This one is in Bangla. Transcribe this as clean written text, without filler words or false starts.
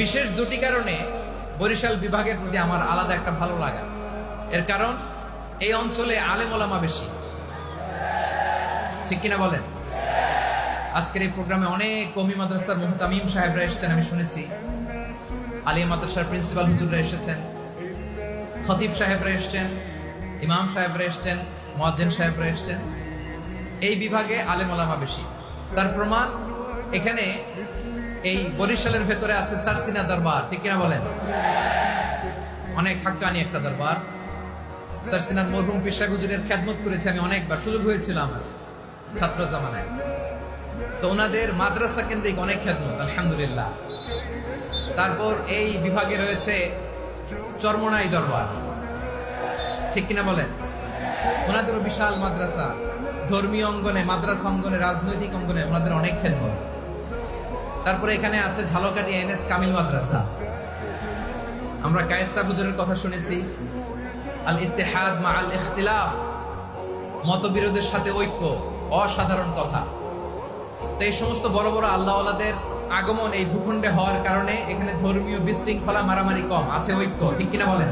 বিশেষ দুটি কারণে বরিশাল বিভাগের প্রতি আমার আলাদা একটা ভালো লাগা। এর কারণ এই অঞ্চলে আলেম ওলামা বেশি, ঠিক কিনা বলেন? আজকের এই প্রোগ্রামে অনেক কওমি মাদ্রাসার মুহতামিম সাহেবরা এসেছেন, আমি শুনেছি। আলিয়া মাদ্রাসার প্রিন্সিপাল হুজুররা এসেছেন, খতিব সাহেবরা এসেছেন, ইমাম সাহেবরা এসেছেন, মুয়াজ্জিন সাহেবরা এসেছেন। এই বিভাগে আলেম ওলামা বেশি। তার প্রমাণ এখানে এই বরিশালের ভেতরে আছে সারসিনা দরবার, ঠিক কিনা বলেন? অনেক হাক্কানি একটা দরবার। সারসিনার মরহুম পীর সাহেব হুজুরের খেদমত করেছি আমি অনেকবার, সুযোগ হয়েছিল আমার ছাত্র জামানায়। তো ওনাদের মাদ্রাসা কেন্দ্রিক অনেক খেদমত, আলহামদুলিল্লাহ। তারপর এই বিভাগে রয়েছে চরমনাই দরবার, ঠিক কিনা বলেন? ওনাদেরও বিশাল মাদ্রাসা, ধর্মীয় অঙ্গনে, মাদ্রাসা অঙ্গনে, রাজনৈতিক অঙ্গনে ওনাদের অনেক খেদমত। তারপরে এখানে আছে ঝালকাঠি এনএস কামিল মাদ্রাসা। আমরা কায়েস সাহেব হুজুরের কথা শুনেছি, আল ইত্তেহাদ মা আল ইখতিলাফ, মতবিরোধের সাথে ঐক্য, অসাধারণ কথা। তো এই সমস্ত বড় বড় আল্লাহওয়ালাদের আগমন এই ভূখণ্ডে হওয়ার কারণে এখানে ধর্মীয় বিশৃঙ্খলা, মারামারি কম, আছে ঐক্য, ঠিক কিনা বলেন?